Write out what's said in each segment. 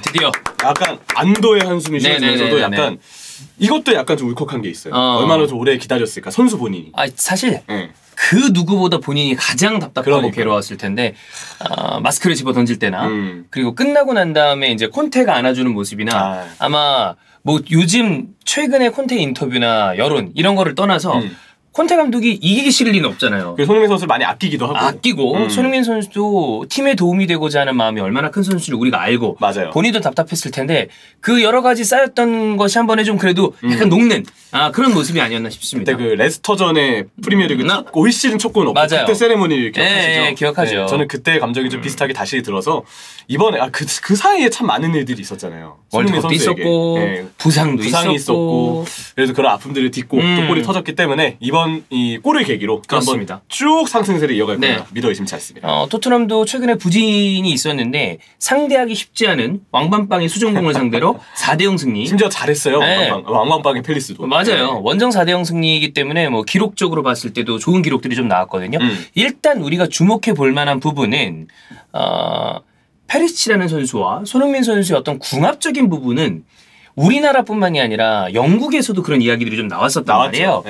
드디어 약간 안도의 한숨이 쉬어지면서도 약간 이것도 약간 좀 울컥한 게 있어요. 얼마나 좀 오래 기다렸을까 선수 본인이. 사실 그 누구보다 본인이 가장 답답하고 괴로웠을 텐데 마스크를 집어 던질 때나 그리고 끝나고 난 다음에 이제 콘테가 안아주는 모습이나 아마 뭐 요즘 최근에 콘테 인터뷰나 여론 이런 거를 떠나서 콘테 감독이 이기기 싫을 리는 없잖아요. 손흥민 선수를 많이 아끼기도 하고. 아끼고 손흥민 선수도 팀에 도움이 되고자 하는 마음이 얼마나 큰 선수를 우리가 알고 맞아요. 본인도 답답했을 텐데 그 여러 가지 쌓였던 것이 한 번에 좀 그래도 약간 녹는 그런 모습이 아니었나 싶습니다. 그때 그 레스터전에 프리미어리그 올 시즌 첫 골 넣고 그때 세레모니를 기억하시죠? 기억하죠. 네, 저는 그때 감정이 좀 비슷하게 다시 들어서 이번에 그 사이에 참 많은 일들이 있었잖아요. 월드컵도 있었고 부상도 있었고 그래서 그런 아픔들을 딛고 또 골이 터졌기 때문에 이번 이 골을 계기로 한번 쭉 상승세를 이어갈 거라 믿어 의심치 않습니다. 토트넘도 최근에 부진이 있었는데 상대하기 쉽지 않은 왕밤빵의 수중공을 상대로 4대0 승리. 심지어 잘했어요. 왕밤빵의 펠리스도. 맞아요. 원정 4대0 승리이기 때문에 뭐 기록적으로 봤을 때도 좋은 기록들이 좀 나왔거든요. 일단 우리가 주목해 볼 만한 부분은 페리시치라는 선수와 손흥민 선수의 어떤 궁합적인 부분은 우리나라뿐만이 아니라 영국에서도 그런 이야기들이 좀 나왔었단 말이에요.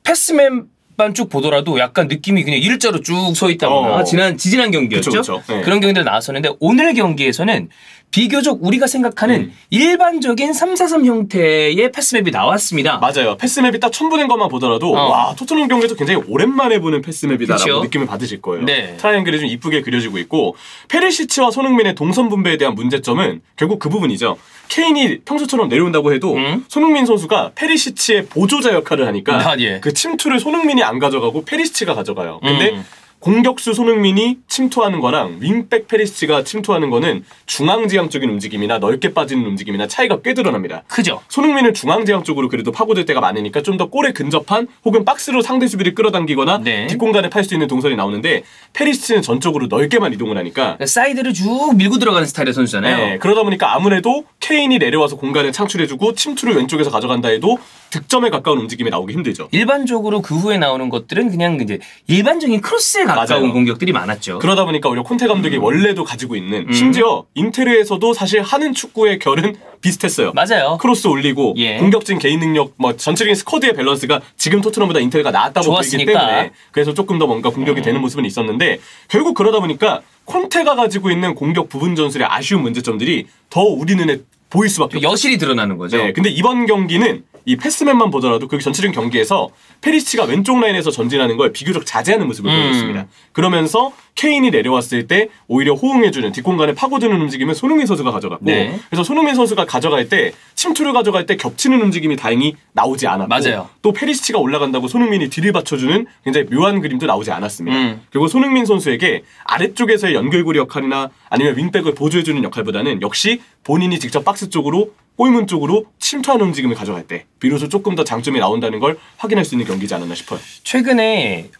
패스맨만 쭉 보더라도 약간 느낌이 그냥 일자로 쭉 서 있다거나 지지난 경기였죠. 그쵸. 그런 경기들 나왔었는데 오늘 경기에서는 비교적 우리가 생각하는 일반적인 3-4-3 형태의 패스맵이 나왔습니다. 맞아요. 패스맵이 딱 처음 보는 것만 보더라도 와 토트넘 경기에서 굉장히 오랜만에 보는 패스맵이다라고 느낌을 받으실 거예요. 트라이앵글이 좀 이쁘게 그려지고 있고 페리시치와 손흥민의 동선 분배에 대한 문제점은 결국 그 부분이죠. 케인이 평소처럼 내려온다고 해도 손흥민 선수가 페리시치의 보조자 역할을 하니까 그 침투를 손흥민이 안 가져가고 페리시치가 가져가요. 근데 공격수 손흥민이 침투하는 거랑 윙백 페리시치가 침투하는 거는 중앙지향적인 움직임이나 넓게 빠지는 움직임이나 차이가 꽤 드러납니다. 크죠. 손흥민은 중앙지향 쪽으로 그래도 파고들 때가 많으니까 좀 더 골에 근접한 혹은 박스로 상대 수비를 끌어당기거나 뒷공간에 팔 수 있는 동선이 나오는데 페리시치는 전적으로 넓게만 이동을 하니까 사이드를 쭉 밀고 들어가는 스타일의 선수잖아요. 그러다 보니까 아무래도 케인이 내려와서 공간을 창출해주고 침투를 왼쪽에서 가져간다 해도 득점에 가까운 움직임이 나오기 힘들죠. 일반적으로 그 후에 나오는 것들은 그냥 이제 일반적인 크로스에 가까운 공격들이 많았죠. 그러다 보니까 오히려 콘테 감독이 원래도 가지고 있는 심지어 인테르에서도 사실 하는 축구의 결은 비슷했어요. 맞아요. 크로스 올리고 공격진 개인 능력 뭐 전체적인 스쿼드의 밸런스가 지금 토트넘보다 인테르가 낫다고 보이기 때문에 그래서 조금 더 뭔가 공격이 되는 모습은 있었는데 결국 그러다 보니까 콘테가 가지고 있는 공격 부분 전술의 아쉬운 문제점들이 더 우리 눈에 보일 수밖에 없어요. 여실히 드러나는 거죠. 근데 이번 경기는 이 패스맨만 보더라도 그 전체적인 경기에서 페리시치가 왼쪽 라인에서 전진하는 걸 비교적 자제하는 모습을 보여줬습니다. 그러면서 케인이 내려왔을 때 오히려 호응해주는 뒷공간에 파고드는 움직임을 손흥민 선수가 가져갔고 그래서 손흥민 선수가 가져갈 때 침투를 가져갈 때 겹치는 움직임이 다행히 나오지 않았고 또 페리시치가 올라간다고 손흥민이 뒤를 받쳐주는 굉장히 묘한 그림도 나오지 않았습니다. 그리고 손흥민 선수에게 아래쪽에서의 연결고리 역할이나 아니면 윙백을 보조해주는 역할보다는 역시 본인이 직접 박스 쪽으로 골문 쪽으로 침투하는 움직임을 가져갈 때 비로소 조금 더 장점이 나온다는 걸 확인할 수 있는 경기지 않았나 싶어요. 최근에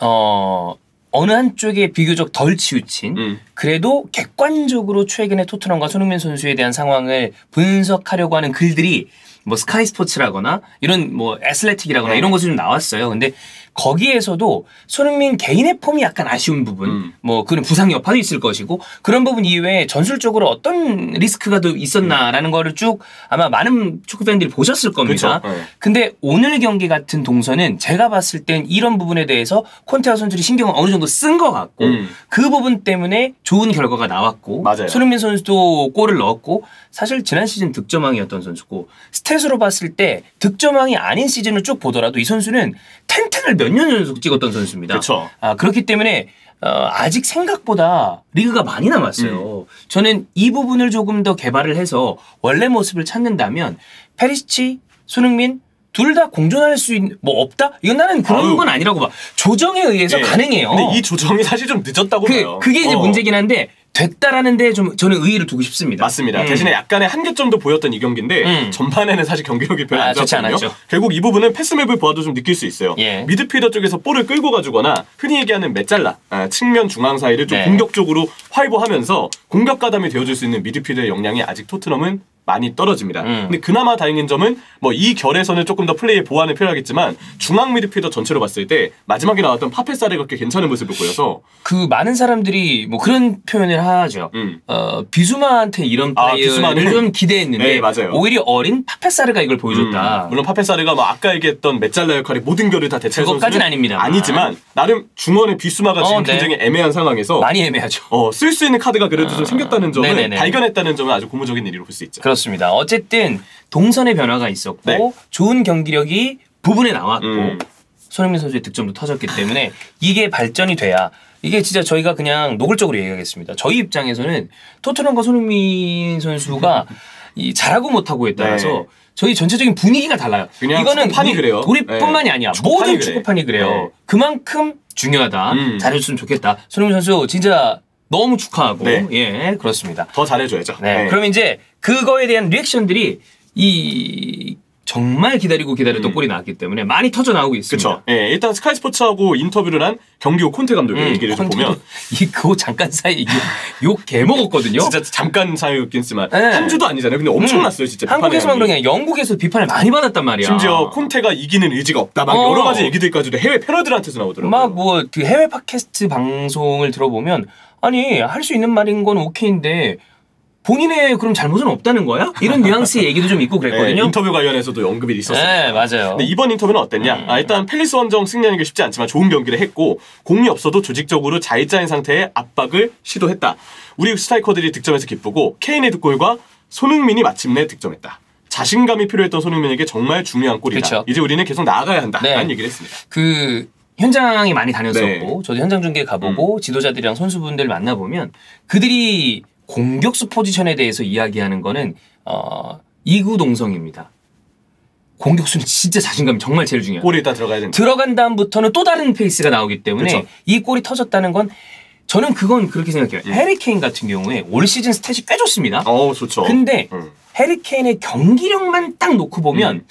어느 한쪽에 비교적 덜 치우친 그래도 객관적으로 최근에 토트넘과 손흥민 선수에 대한 상황을 분석하려고 하는 글들이 뭐 스카이 스포츠라거나 이런 뭐 애슬레틱이라거나 이런 것이 좀 나왔어요. 근데 거기에서도 손흥민 개인의 폼이 약간 아쉬운 부분, 뭐 그런 부상 여파도 있을 것이고 그런 부분 이외에 전술적으로 어떤 리스크가 더 있었나라는 거를 쭉 아마 많은 축구 팬들이 보셨을 겁니다. 근데 오늘 경기 같은 동선은 제가 봤을 땐 이런 부분에 대해서 콘테와 선수들이 신경을 어느 정도 쓴 것 같고 그 부분 때문에 좋은 결과가 나왔고 손흥민 선수도 골을 넣었고 사실 지난 시즌 득점왕이었던 선수고 스탯으로 봤을 때 득점왕이 아닌 시즌을 쭉 보더라도 이 선수는 텐텐을 몇 년 연속 찍었던 선수입니다. 그렇기 때문에 아직 생각보다 리그가 많이 남았어요. 저는 이 부분을 조금 더 개발을 해서 원래 모습을 찾는다면 페리시치, 손흥민 둘 다 공존할 수 있는 뭐 없다? 이건 나는 그런 건 아니라고 봐. 조정에 의해서 가능해요. 근데 이 조정이 사실 좀 늦었다고 봐요. 그게 이제 문제긴 한데 됐다라는 데 좀 저는 의의를 두고 싶습니다. 맞습니다. 대신에 약간의 한계점도 보였던 이 경기인데 전반에는 사실 경기력이 별로 안 좋았거든요. 결국 이 부분은 패스맵을 보아도 좀 느낄 수 있어요. 미드필더 쪽에서 볼을 끌고 가주거나 흔히 얘기하는 메잘라 측면 중앙 사이를 좀 공격적으로 활보하면서 공격 가담이 되어줄 수 있는 미드필더의 역량이 아직 토트넘은 많이 떨어집니다. 근데 그나마 다행인 점은 뭐 이 결에서는 조금 더 플레이의 보완이 필요하겠지만 중앙 미드필더 전체로 봤을 때 마지막에 나왔던 파페사르가 꽤 괜찮은 모습을 보여서 그 많은 사람들이 뭐 그런 표현을 하죠. 비수마한테 이런 플레이를 좀 기대했는데 네, 맞아요. 오히려 어린 파페사르가 이걸 보여줬다. 물론 파페사르가 뭐 아까 얘기했던 메잘라 역할의 모든 결을 다 대체할 그것까지는 아닙니다. 아니지만 나름 중원의 비수마가 지금 네. 굉장히 애매한 상황에서 많이 애매하죠. 쓸 수 있는 카드가 그래도 좀 생겼다는 점을 네네네. 발견했다는 점은 아주 고무적인 일이로 볼 수 있죠. 그렇습니다. 어쨌든 동선의 변화가 있었고 네. 좋은 경기력이 부분에 나왔고 손흥민 선수의 득점도 터졌기 때문에 이게 발전이 돼야 이게 진짜 저희가 그냥 노골적으로 얘기하겠습니다. 저희 입장에서는 토트넘과 손흥민 선수가 이 잘하고 못하고에 따라서 네. 저희 전체적인 분위기가 달라요. 이거는 축구판이 그래요. 우리뿐만이 아니야. 모든 축구판이 그래요. 네. 그만큼 중요하다. 잘해줬으면 좋겠다. 손흥민 선수 진짜 너무 축하하고 네. 예 그렇습니다. 더 잘해줘야죠. 네. 그럼 이제 그거에 대한 리액션들이 이 정말 기다렸던 골이 나왔기 때문에 많이 터져 나오고 있습니다. 그렇죠. 예, 일단 스카이 스포츠하고 인터뷰를 한 경기 후 콘테 감독의 얘기를 좀 보면 그 잠깐 사이 욕 개먹었거든요. 진짜 잠깐 사이였긴 했지만 네. 한 주도 아니잖아요. 근데 엄청났어요, 진짜. 한국에서만 그런 게 아니라 영국에서 비판을 많이 받았단 말이야. 심지어 콘테가 이기는 의지가 없다. 막 여러 가지 얘기들까지도 해외 패널들한테서 나오더라고요. 막 뭐 그 해외 팟캐스트 방송을 들어보면 아니 할 수 있는 말인 건 오케이인데 본인의 그럼 잘못은 없다는 거야? 이런 뉘앙스의 얘기도 좀 있고 그랬거든요. 네, 인터뷰 관련해서도 언급이 있었어요. 네, 맞아요. 근데 이번 인터뷰는 어땠냐? 일단 팰리스 원정 승리하는 게 쉽지 않지만 좋은 경기를 했고 공이 없어도 조직적으로 자일자인 상태의 압박을 시도했다. 우리 스트라이커들이 득점해서 기쁘고 케인의 득골과 손흥민이 마침내 득점했다. 자신감이 필요했던 손흥민에게 정말 중요한 골이다. 그쵸. 이제 우리는 계속 나아가야 한다. 네. 라는 얘기를 했습니다. 그 현장에 많이 다녔었고 네. 저도 현장 중계 가보고 지도자들이랑 선수분들 만나보면 그들이 공격수 포지션에 대해서 이야기하는 거는 이구동성입니다. 공격수는 진짜 자신감이 정말 제일 중요해요. 골이 일단 들어가야 된다. 들어간 다음부터는 또 다른 페이스가 나오기 때문에 그쵸. 이 골이 터졌다는 건 저는 그건 그렇게 생각해요. 해리 케인 같은 경우에 올 시즌 스탯이 꽤 좋습니다. 좋죠. 근데 해리 케인의 경기력만 딱 놓고 보면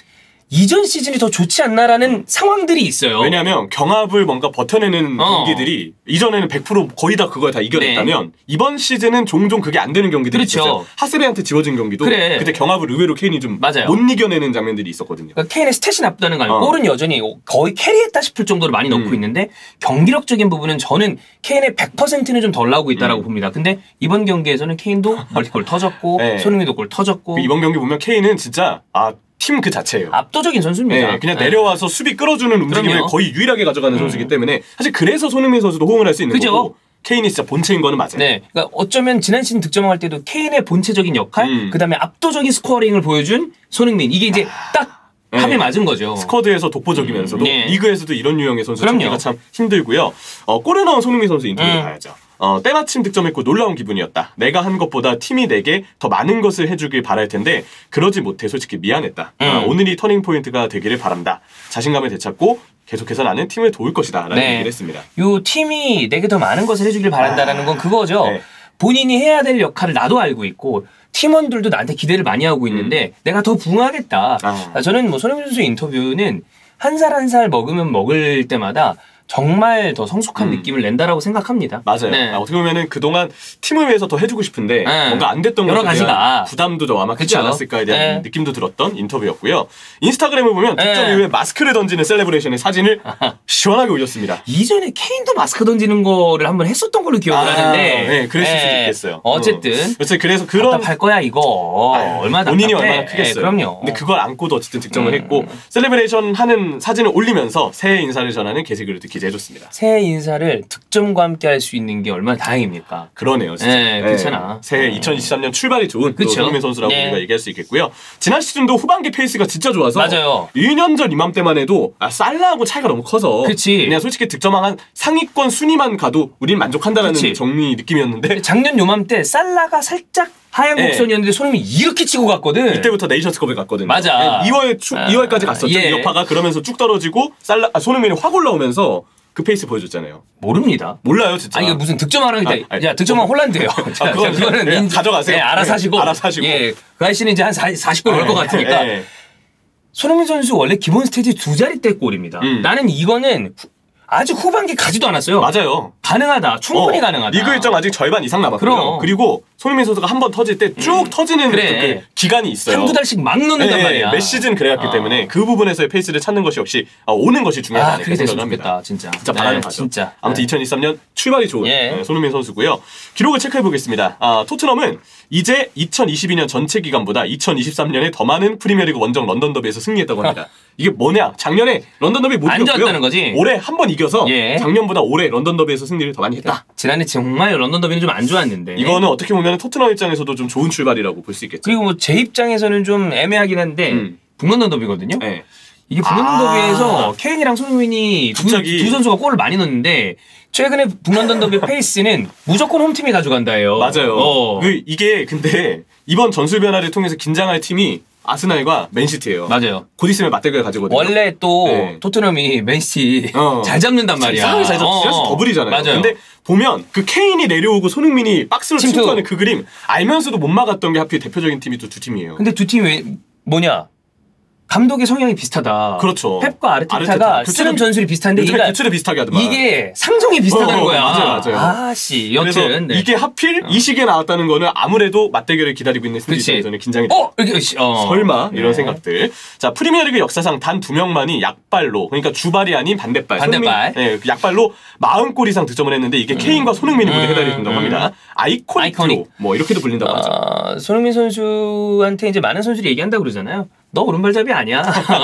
이전 시즌이 더 좋지 않나라는 상황들이 있어요. 왜냐하면 경합을 뭔가 버텨내는 경기들이 이전에는 100% 거의 다 그걸 다 이겨냈다면 이번 시즌은 종종 그게 안 되는 경기들이 그렇죠. 있었어요. 하세베한테 지워진 경기도 그때 경합을 의외로 케인이 좀 못 이겨내는 장면들이 있었거든요. 그러니까 케인의 스탯이 나쁘다는 거 아니에요. 골은 여전히 거의 캐리했다 싶을 정도로 많이 넣고 있는데 경기력적인 부분은 저는 케인의 100%는 좀 덜 나오고 있다라고 봅니다. 근데 이번 경기에서는 케인도 멀티골 터졌고 손흥민도 골 터졌고 이번 경기 보면 케인은 진짜 팀 그 자체예요. 압도적인 선수입니다. 네, 그냥 내려와서 수비 끌어주는 움직임을 그럼요. 거의 유일하게 가져가는 선수이기 때문에 사실 그래서 손흥민 선수도 호응을 할 수 있는 거고 케인이 진짜 본체인 거는 맞아요. 네, 그러니까 어쩌면 지난 시즌 득점왕할 때도 케인의 본체적인 역할, 그다음에 압도적인 스코어링을 보여준 손흥민 이게 이제 딱 합에 맞은 거죠. 스쿼드에서 독보적이면서도 리그에서도 이런 유형의 선수 찾기가 참 힘들고요. 골에 나온 손흥민 선수 인터뷰를 봐야죠. 때마침 득점했고 놀라운 기분이었다. 내가 한 것보다 팀이 내게 더 많은 것을 해주길 바랄 텐데 그러지 못해 솔직히 미안했다. 오늘이 터닝포인트가 되기를 바란다. 자신감을 되찾고 계속해서 나는 팀을 도울 것이다. 라는 얘기를 했습니다. 요 팀이 내게 더 많은 것을 해주길 바란다라는 건 그거죠. 네. 본인이 해야 될 역할을 나도 알고 있고 팀원들도 나한테 기대를 많이 하고 있는데 내가 더 부응하겠다. 저는 뭐 손흥민 선수 인터뷰는 한 살 한 살 먹으면 먹을 때마다 정말 더 성숙한 느낌을 낸다라고 생각합니다. 맞아요. 네. 어떻게 보면은 그동안 팀을 위해서 더 해주고 싶은데 뭔가 안 됐던 여러 것에 대한 가지가. 부담도 좀 아마 크지 그쵸. 않았을까에 대한 느낌도 들었던 인터뷰였고요. 인스타그램을 보면 득점 이후에 마스크를 던지는 셀레브레이션의 사진을 시원하게 올렸습니다. 이전에 케인도 마스크 던지는 거를 한번 했었던 걸로 기억을 하는데 네, 그랬을 수도 있겠어요. 어쨌든 그래서 그런 답답할 거야 이거. 얼마나 본인이 답답해. 얼마나 크겠어요. 그럼요. 근데 그걸 안고도 어쨌든 득점을 했고 셀레브레이션 하는 사진을 올리면서 새해 인사를 전하는 게시글도 기재해줬습니다. 새해 인사를 득점과 함께 할 수 있는 게 얼마나 다행입니까? 그러네요, 진짜. 네, 그렇잖아. 새해 2023년 출발이 좋은 또 손흥민 선수라고 우리가 얘기할 수 있겠고요. 지난 시즌도 후반기 페이스가 진짜 좋아서 맞아요. 1년 전 이맘때만 해도 살라하고 차이가 너무 커서 그치. 그냥 솔직히 득점왕 한 상위권 순위만 가도 우린 만족한다는 정리 느낌이었는데 작년 요맘때 살라가 살짝 하향 곡선이었는데 손흥민이 이렇게 치고 갔거든. 이때부터 네이션스컵에 갔거든요. 맞아. 2월까지 갔었죠. 이 여파가 그러면서 쭉 떨어지고 손흥민이 확 올라오면서 그 페이스 보여줬잖아요. 모릅니다. 몰라요, 진짜. 이게 무슨 득점왕이다. 야, 득점왕 홀란드예요. 그거는 가져가세요. 알아서 하시고. 알아서 하시고. 예, 그 아저씨는 이제 한 40골 넣을 것 같으니까. 손흥민 선수 원래 기본 스탯이 2자릿대 골입니다. 나는 이거는 아직 후반기 가지도 않았어요. 맞아요. 가능하다. 충분히 가능하다. 리그 일정 아직 절반 이상 남았고요. 그럼. 그리고 손흥민 선수가 한 번 터질 때 쭉 터지는 그 기간이 있어요. 한두 달씩 막 넣는단 말이야. 몇 시즌 그래왔기 때문에 그 부분에서의 페이스를 찾는 것이 역시 오는 것이 중요하다. 그게 됐으면 좋겠다. 진짜 바라는 거죠. 진짜. 아무튼 2023년 출발이 좋은 손흥민 선수고요. 기록을 체크해 보겠습니다. 토트넘은 이제 2022년 전체 기간보다 2023년에 더 많은 프리미어리그 원정 런던 더비에서 승리했다고 합니다. 이게 뭐냐? 작년에 런던 더비 못 이겼고요. 거지. 올해 한 번 이겨서 작년보다 올해 런던 더비에서 승리를 더 많이 했다. 지난해 정말 런던 더비는 좀 안 좋았는데 이거는 어떻게 보면 토트넘 입장에서도 좀 좋은 출발이라고 볼 수 있겠죠. 그리고 뭐 제 입장에서는 좀 애매하긴 한데 북런던 더비거든요. 이게 북런던 더비에서 케인이랑 손흥민이 두 선수가 골을 많이 넣었는데 최근에 북런던 더비 페이스는 무조건 홈팀이 가져간다예요. 맞아요. 이게 근데 이번 전술 변화를 통해서 긴장할 팀이 아스날과 맨시티예요. 맞아요. 곧 있으면 맞대결 가지거든요. 원래 또 토트넘이 맨시티 잘 잡는단 말이야. 이상하게 잘 잡죠. 더블이잖아요. 맞아요. 근데 보면 그 케인이 내려오고 손흥민이 박스로 침투하는 그 그림 알면서도 못 막았던 게 하필 대표적인 팀이 또 두 팀이에요. 근데 두 팀이 뭐냐? 감독의 성향이 비슷하다. 그렇죠. 펩과 아르테타가 쓰는 전술이 비슷한데 교체를 비슷하게 하더만. 이게 상성이 비슷하다는 거야. 맞아요. 아씨, 여튼 이게 하필 이 시기에 나왔다는 거는 아무래도 맞대결을 기다리고 있는 승리팀에서는 긴장이 설마 이런 생각들. 자, 프리미어리그 역사상 단 2명만이 약발로, 그러니까 주발이 아닌 반대발. 약발로 40골 이상 득점을 했는데 이게 케인과 손흥민이 모두 해당이 된다고 합니다. 아이코닉 뭐 이렇게도 불린다고 하죠. 손흥민 선수한테 이제 많은 선수들이 얘기한다고 그러잖아요. 너 오른발잡이 아니야.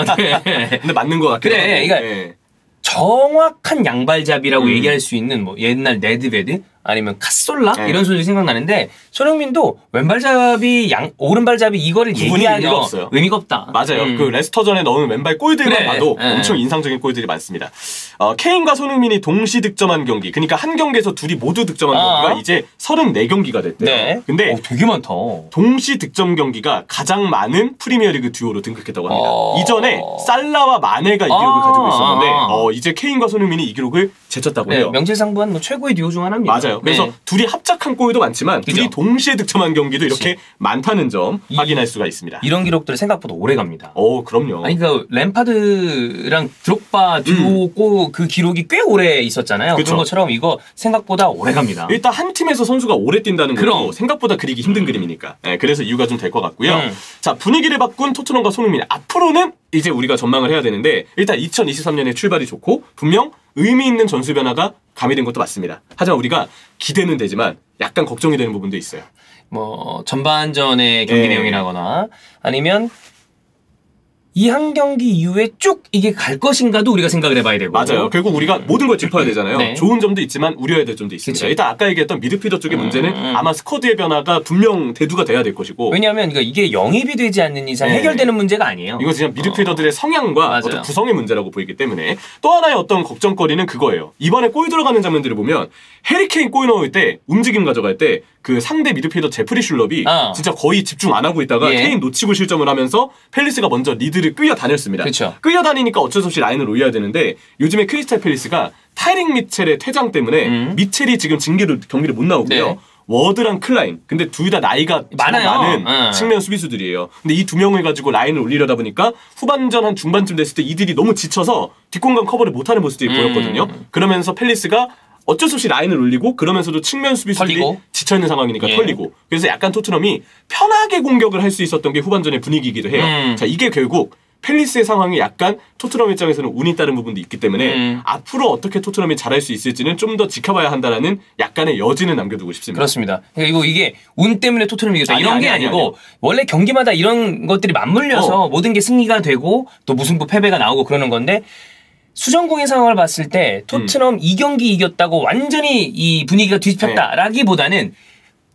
근데 맞는 것 같아요. 그래, 그러니까 정확한 양발잡이라고 얘기할 수 있는 뭐 옛날 네드베드 아니면 카솔라 이런 선수들이 생각나는데 손흥민도 왼발잡이 오른발잡이 이거를 얘기하면 의미가 없다. 맞아요. 그 레스터전에 넣은 왼발 골들만 봐도 엄청 인상적인 골들이 많습니다. 케인과 손흥민이 동시 득점한 경기, 그러니까 한 경기에서 둘이 모두 득점한 경기가 이제 34경기가 됐대요. 근데 되게 많다. 동시 득점 경기가 가장 많은 프리미어리그 듀오로 등극했다고 합니다. 이전에 살라와 마네가 이 기록을 가지고 있었는데 이제 케인과 손흥민이 이 기록을 제쳤다고 해요. 명실상부한 뭐 최고의 듀오 중 하나입니다. 맞아요. 그래서 둘이 합작한 골도 많지만 둘이 동시에 득점한 경기도 이렇게 많다는 점 확인할 수가 있습니다. 이런 기록들 생각보다 오래 갑니다. 그럼요. 아니, 그러니까 램파드랑 드록바 듀오 그 기록이 꽤 오래 있었잖아요. 그런 것처럼 이거 생각보다 오래 갑니다. 일단 한 팀에서 선수가 오래 뛴다는 것도 생각보다 그리기 힘든 그림이니까. 그래서 이유가 좀 될 것 같고요. 자, 분위기를 바꾼 토트넘과 손흥민. 앞으로는 이제 우리가 전망을 해야 되는데 일단 2023년에 출발이 좋고 분명 의미 있는 전술 변화가 가미된 것도 맞습니다. 하지만 우리가 기대는 되지만 약간 걱정이 되는 부분도 있어요. 뭐 전반전의 경기 내용이라거나 아니면 이 한 경기 이후에 쭉 이게 갈 것인가도 우리가 생각을 해봐야 되고. 맞아요. 결국 우리가 모든 걸 짚어야 되잖아요. 좋은 점도 있지만 우려해야 될 점도 있습니다. 일단 아까 얘기했던 미드필더 쪽의 문제는 아마 스쿼드의 변화가 분명 대두가 돼야 될 것이고. 왜냐하면 이게 영입이 되지 않는 이상 해결되는 문제가 아니에요. 이거 그냥 미드필더들의 성향과 어떤 구성의 문제라고 보이기 때문에 또 하나의 어떤 걱정거리는 그거예요. 이번에 골 들어가는 장면들을 보면 해리케인 골 넣을 때 움직임 가져갈 때 그 상대 미드필더 제프리 슐럽이 진짜 거의 집중 안 하고 있다가 케인 놓치고 실점을 하면서 펠리스가 먼저 리드를 끌려 다녔습니다. 끌려 다니니까 어쩔 수 없이 라인을 올려야 되는데 요즘에 크리스탈 팰리스가 타이렉 미첼의 퇴장 때문에 미첼이 지금 경기를 못 나오고요. 워드랑 클라인. 근데 둘 다 나이가 많은 측면 수비수들이에요. 근데 이 두 명을 가지고 라인을 올리려다 보니까 후반전 한 중반쯤 됐을 때 이들이 너무 지쳐서 뒷공간 커버를 못하는 모습들이 보였거든요. 그러면서 팰리스가 어쩔 수 없이 라인을 올리고 그러면서 측면 수비수들이 지쳐있는 상황이니까 털리고 그래서 약간 토트넘이 편하게 공격을 할 수 있었던 게 후반전의 분위기이기도 해요. 자, 이게 결국 팰리스의 상황이 약간 토트넘 입장에서는 운이 따른 부분도 있기 때문에 앞으로 어떻게 토트넘이 잘할 수 있을지는 좀 더 지켜봐야 한다라는 약간의 여지는 남겨두고 싶습니다. 그렇습니다. 그러니까 이게 운 때문에 토트넘이 이겼다 이런 게 아니고 원래 경기마다 이런 것들이 맞물려서 모든 게 승리가 되고 또 무승부 패배가 나오고 그러는 건데 수정공의 상황을 봤을 때 토트넘 2경기 이겼다고 완전히 이 분위기가 뒤집혔다라기보다는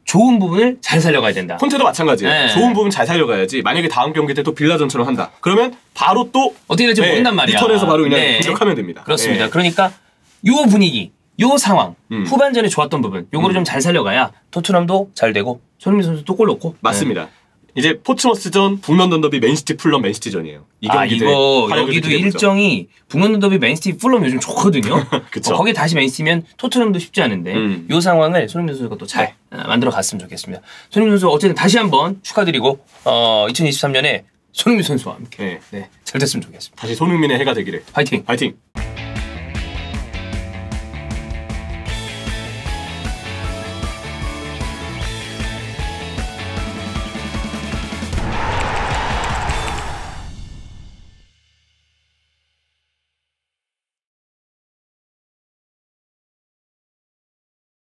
좋은 부분을 잘 살려가야 된다. 콘테도 마찬가지예요. 좋은 부분 잘 살려가야지. 만약에 다음 경기 때 또 빌라전처럼 한다. 그러면 바로 또 어떻게 될지 모른단 말이야. 리턴에서 바로 그냥 공격하면 됩니다. 그렇습니다. 그러니까 요 분위기, 요 상황, 후반전에 좋았던 부분 요거를 좀 잘 살려가야 토트넘도 잘 되고 손흥민 선수 또 골 넣고. 맞습니다. 이제 포츠머스전, 북런던 더비, 맨시티, 풀럼, 맨시티전이에요. 이 경기들 여기도 일정이 북런던 더비, 맨시티, 풀럼 요즘 좋거든요. 거기에 다시 맨시티면 토트넘도 쉽지 않은데 이 상황을 손흥민 선수가 또 잘 만들어 갔으면 좋겠습니다. 손흥민 선수 어쨌든 다시 한번 축하드리고 2023년에 손흥민 선수와 함께 잘 됐으면 좋겠습니다. 다시 손흥민의 해가 되기를. 화이팅! 화이팅!